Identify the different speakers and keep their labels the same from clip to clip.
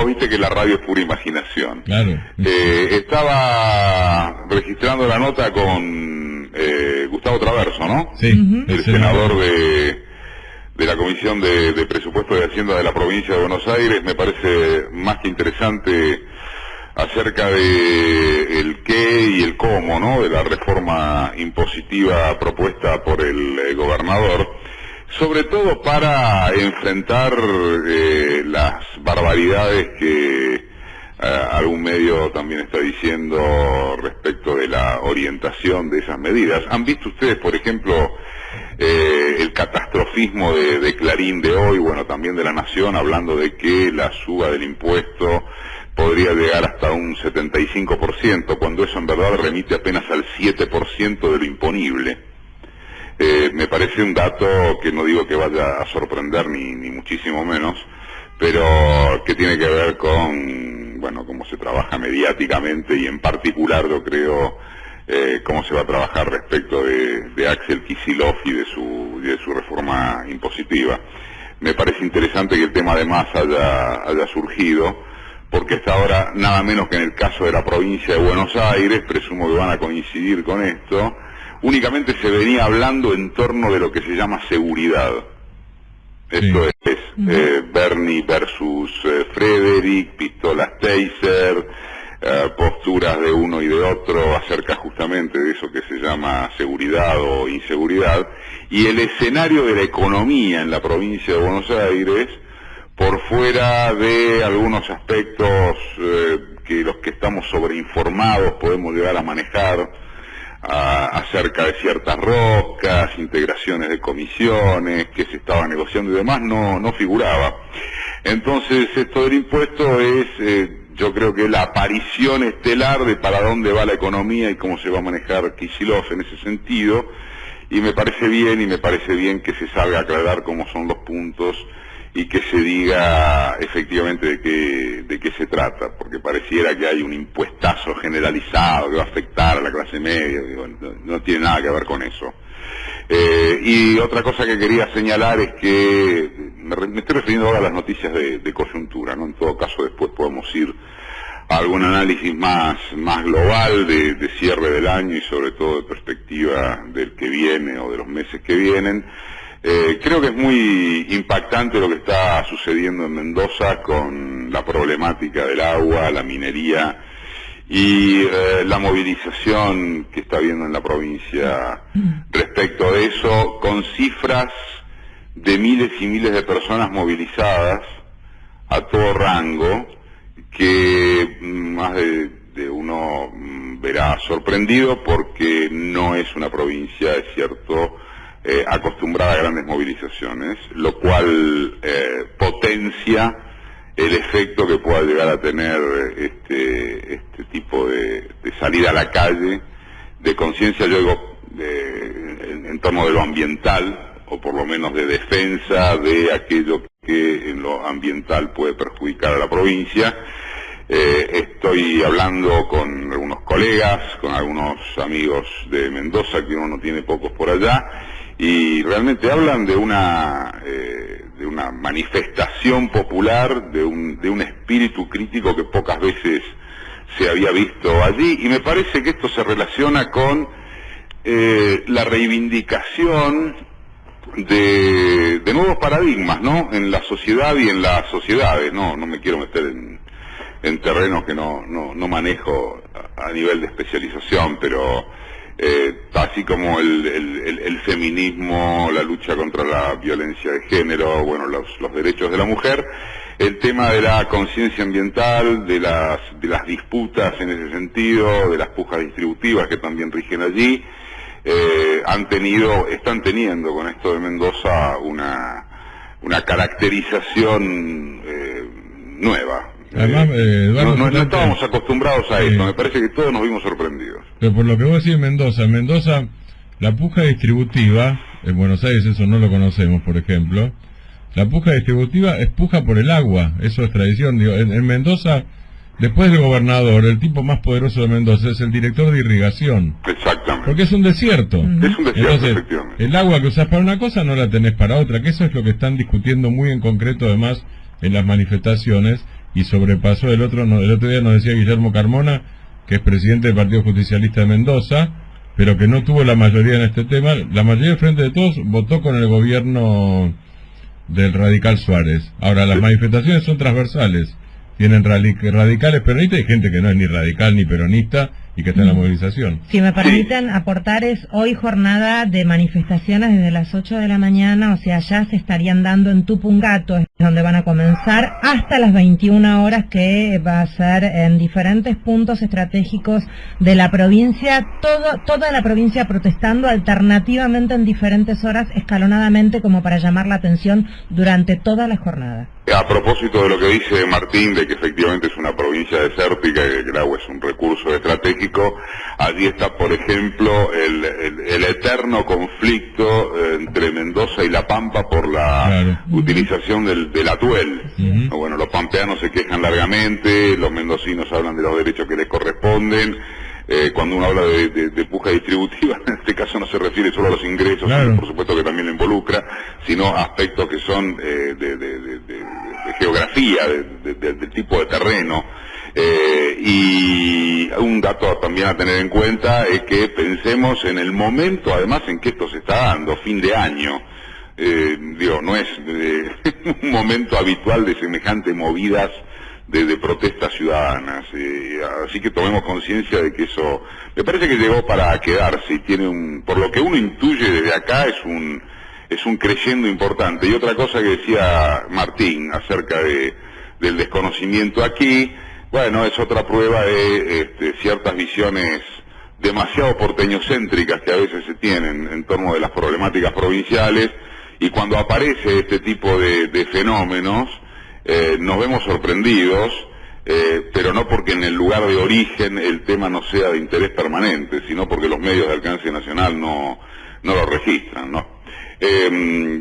Speaker 1: viste que la radio es pura imaginación.
Speaker 2: Claro.
Speaker 1: Estaba registrando la nota con Gustavo Traverso, ¿no?
Speaker 2: Sí.
Speaker 1: El senador de la Comisión de Presupuesto de Hacienda de la provincia de Buenos Aires. Me parece más que interesante acerca de el qué y el cómo, ¿no?, de la reforma impositiva propuesta por el gobernador, sobre todo para enfrentar las barbaridades que algún medio también está diciendo respecto de la orientación de esas medidas. ¿Han visto ustedes, por ejemplo, el catastrofismo de Clarín de hoy, bueno, también de La Nación, hablando de que la suba del impuesto podría llegar hasta un 75%, cuando eso en verdad remite apenas al 7% de lo imponible? Me parece un dato que no digo que vaya a sorprender ni muchísimo menos, pero que tiene que ver con, bueno, cómo se trabaja mediáticamente y en particular, yo creo, cómo se va a trabajar respecto de Axel Kicillof y de su reforma impositiva. Me parece interesante que el tema además haya surgido, porque hasta ahora, nada menos que en el caso de la provincia de Buenos Aires, presumo que van a coincidir con esto, únicamente se venía hablando en torno de lo que se llama seguridad. Esto es Bernie versus Frederick, pistolas Taser, posturas de uno y de otro acerca justamente de eso que se llama seguridad o inseguridad, y el escenario de la economía en la provincia de Buenos Aires, por fuera de algunos aspectos que los que estamos sobreinformados podemos llegar a manejar, acerca de ciertas roscas, integraciones de comisiones que se estaba negociando y demás, no figuraba. Entonces, esto del impuesto es, yo creo que la aparición estelar de para dónde va la economía y cómo se va a manejar Kicillof en ese sentido, y me parece bien que se salga a aclarar cómo son los puntos y que se diga efectivamente de qué se trata, porque pareciera que hay un impuestazo generalizado que va a afectar a la clase media. Digo, no tiene nada que ver con eso. Y otra cosa que quería señalar es que me estoy refiriendo ahora a las noticias de coyuntura, ¿no? En todo caso después podemos ir a algún análisis más global de cierre del año y sobre todo de perspectiva del que viene o de los meses que vienen. Creo que es muy impactante lo que está sucediendo en Mendoza con la problemática del agua, la minería y la movilización que está habiendo en la provincia respecto de eso, con cifras de miles y miles de personas movilizadas a todo rango, que más de uno verá sorprendido, porque no es una provincia, es cierto, acostumbrada a grandes movilizaciones, lo cual potencia el efecto que pueda llegar a tener este tipo de salida a la calle, de conciencia, yo digo, en torno de lo ambiental, o por lo menos de defensa de aquello que en lo ambiental puede perjudicar a la provincia. Estoy hablando con algunos colegas, con algunos amigos de Mendoza, que uno no tiene pocos por allá, y realmente hablan de una manifestación popular, de un espíritu crítico que pocas veces se había visto allí, y me parece que esto se relaciona con la reivindicación de nuevos paradigmas, ¿no?, en la sociedad y en las sociedades. No me quiero meter en terrenos que no manejo a nivel de especialización, pero así como el feminismo, la lucha contra la violencia de género, bueno, los derechos de la mujer, el tema de la conciencia ambiental, de las disputas en ese sentido, de las pujas distributivas que también rigen allí, están teniendo con esto de Mendoza una caracterización nueva.
Speaker 2: Además, Eduardo,
Speaker 1: no estábamos acostumbrados a esto, me parece que todos nos vimos sorprendidos.
Speaker 2: Pero por lo que vos decís en Mendoza, la puja distributiva, en Buenos Aires eso no lo conocemos, por ejemplo, la puja distributiva es puja por el agua, eso es tradición. Digo, en Mendoza, después del gobernador, el tipo más poderoso de Mendoza es el director de irrigación.
Speaker 1: Exactamente.
Speaker 2: Porque es un desierto.
Speaker 1: Es un desierto,
Speaker 2: entonces,
Speaker 1: efectivamente.
Speaker 2: El agua que usás para una cosa no la tenés para otra, que eso es lo que están discutiendo muy en concreto además en las manifestaciones, y sobrepasó el otro día nos decía Guillermo Carmona, que es presidente del Partido Justicialista de Mendoza, pero que no tuvo la mayoría en este tema. La mayoría del Frente de Todos votó con el gobierno del radical Suárez. Ahora, las manifestaciones son transversales. Tienen radicales peronistas y gente que no es ni radical ni peronista y que está en la movilización.
Speaker 3: Si me permiten aportar, es hoy jornada de manifestaciones desde las 8 de la mañana, o sea, ya se estarían dando en Tupungato, es donde van a comenzar, hasta las 21 horas, que va a ser en diferentes puntos estratégicos de la provincia, toda la provincia protestando alternativamente en diferentes horas, escalonadamente, como para llamar la atención durante toda la jornada.
Speaker 1: A propósito de lo que dice Martín, de que efectivamente es una provincia desértica y que el agua es un recurso estratégico, allí está, por ejemplo, el eterno conflicto entre Mendoza y La Pampa por la utilización del atuel. Bueno, los pampeanos se quejan largamente, los mendocinos hablan de los derechos que les corresponden. Cuando uno habla de puja distributiva, en este caso no se refiere solo a los ingresos, por supuesto que también lo involucra, sino aspectos que son de geografía, del tipo de terreno. Y un dato también a tener en cuenta es que pensemos en el momento, además, en que esto se está dando, fin de año. No es un momento habitual de semejantes movidas de protestas ciudadanas, así que tomemos conciencia de que eso me parece que llegó para quedarse y tiene por lo que uno intuye desde acá, es un creyendo importante. Y otra cosa que decía Martín acerca del desconocimiento aquí, bueno, es otra prueba de ciertas visiones demasiado porteñocéntricas que a veces se tienen en torno de las problemáticas provinciales, y cuando aparece este tipo de fenómenos, nos vemos sorprendidos, pero no porque en el lugar de origen el tema no sea de interés permanente, sino porque los medios de alcance nacional no lo registran, ¿no?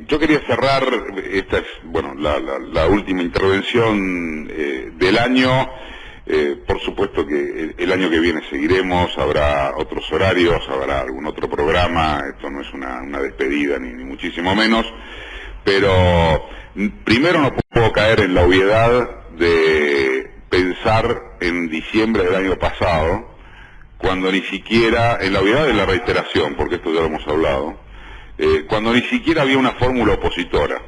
Speaker 1: Yo quería cerrar, esta es, bueno, la última intervención del año. Por supuesto que el año que viene seguiremos, habrá otros horarios, habrá algún otro programa, esto no es una despedida ni muchísimo menos, pero primero no puedo caer en la obviedad de pensar en diciembre del año pasado, cuando ni siquiera, en la obviedad de la reiteración, porque esto ya lo hemos hablado, cuando ni siquiera había una fórmula opositora.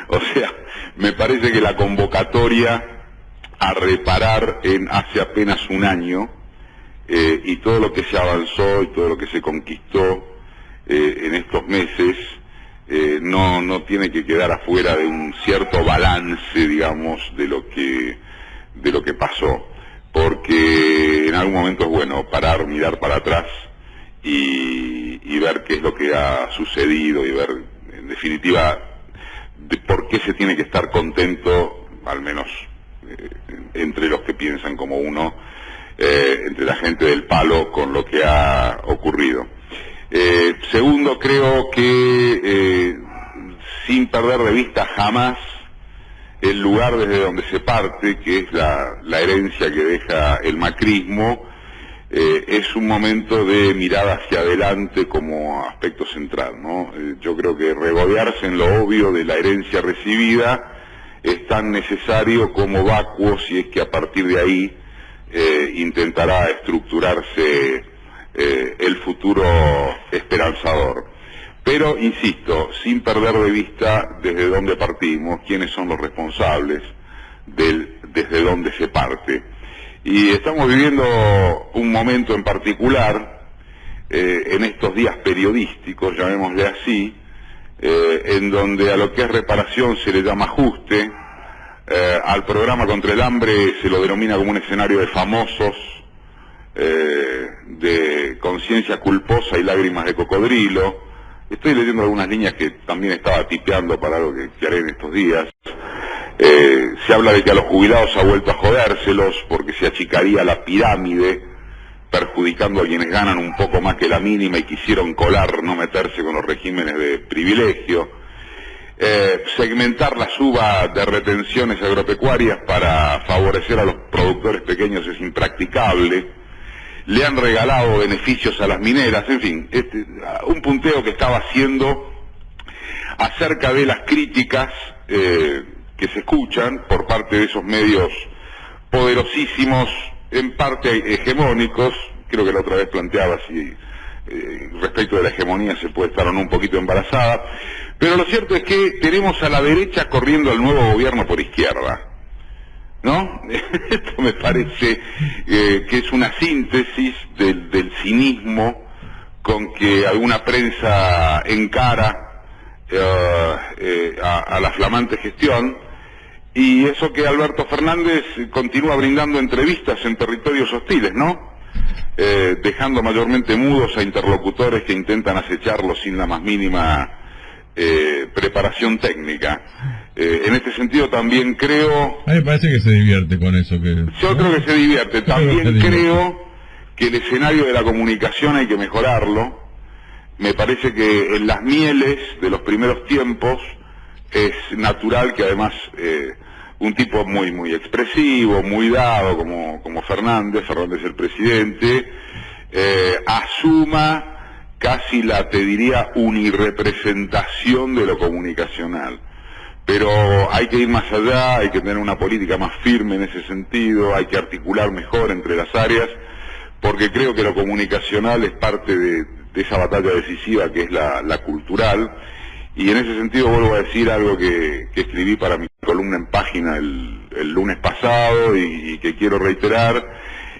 Speaker 1: O sea, me parece que la convocatoria a reparar hace apenas un año, y todo lo que se avanzó y todo lo que se conquistó en estos meses, no tiene que quedar afuera de un cierto balance, digamos, de lo que pasó, porque en algún momento es bueno parar, mirar para atrás y ver qué es lo que ha sucedido y ver, en definitiva, de por qué se tiene que estar contento, al menos entre los que piensan como uno, entre la gente del palo, con lo que ha ocurrido. Segundo, creo que sin perder de vista jamás el lugar desde donde se parte, que es la herencia que deja el macrismo, es un momento de mirar hacia adelante como aspecto central, ¿no? Yo creo que regodearse en lo obvio de la herencia recibida es tan necesario como vacuo, si es que a partir de ahí intentará estructurarse el futuro esperanzador. Pero, insisto, sin perder de vista desde dónde partimos, quiénes son los responsables desde dónde se parte. Y estamos viviendo un momento en particular, en estos días periodísticos, llamémosle así, en donde a lo que es reparación se le llama ajuste, al programa contra el hambre se lo denomina como un escenario de famosos, de conciencia culposa y lágrimas de cocodrilo. Estoy leyendo algunas líneas que también estaba tipeando para algo que haré en estos días. Se habla de que a los jubilados ha vuelto a jodérselos porque se achicaría la pirámide, perjudicando a quienes ganan un poco más que la mínima y quisieron colar, no meterse con los regímenes de privilegio. Segmentar la suba de retenciones agropecuarias para favorecer a los productores pequeños es impracticable. Le han regalado beneficios a las mineras, en fin, un punteo que estaba haciendo acerca de las críticas que se escuchan por parte de esos medios poderosísimos, en parte hegemónicos. Creo que la otra vez planteaba si respecto de la hegemonía se puede estar o no un poquito embarazada, pero lo cierto es que tenemos a la derecha corriendo al nuevo gobierno por izquierda, ¿no? Esto me parece que es una síntesis del cinismo con que alguna prensa encara a la flamante gestión, y eso que Alberto Fernández continúa brindando entrevistas en territorios hostiles, ¿no? Dejando mayormente mudos a interlocutores que intentan acecharlo sin la más mínima preparación técnica. En este sentido también creo...
Speaker 2: A mí me parece que se divierte con eso.
Speaker 1: Yo creo que se divierte. También creo que el escenario de la comunicación hay que mejorarlo. Me parece que en las mieles de los primeros tiempos es natural que además un tipo muy expresivo, muy dado como Fernández el presidente, asuma casi te diría, unirrepresentación de lo comunicacional. Pero hay que ir más allá, hay que tener una política más firme en ese sentido, hay que articular mejor entre las áreas, porque creo que lo comunicacional es parte de esa batalla decisiva que es la cultural. Y en ese sentido vuelvo a decir algo que escribí para mi columna en Página el lunes pasado y que quiero reiterar,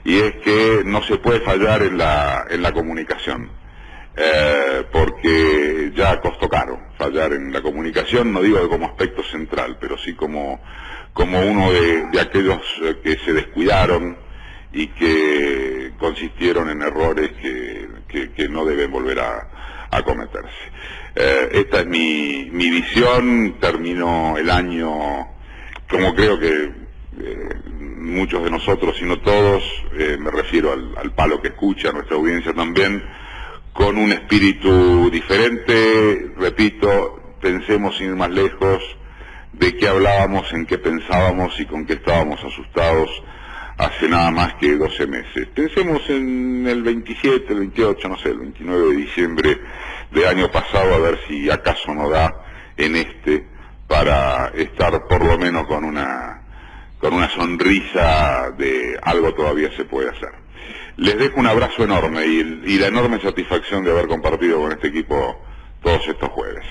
Speaker 1: y es que no se puede fallar en la comunicación, porque ya costó caro fallar en la comunicación, no digo como aspecto central, pero sí como uno de aquellos que se descuidaron y que consistieron en errores que no deben volver a cometerse. Esta es mi visión. Termino el año, como creo que muchos de nosotros, si no todos, me refiero al palo que escucha, a nuestra audiencia también, con un espíritu diferente. Repito, pensemos sin ir más lejos de qué hablábamos, en qué pensábamos y con qué estábamos asustados hace nada más que 12 meses. Pensemos en el 27, el 28, no sé, el 29 de diciembre del año pasado, a ver si acaso no da en para estar por lo menos con una sonrisa de algo todavía se puede hacer. Les dejo un abrazo enorme y la enorme satisfacción de haber compartido con este equipo todos estos jueves.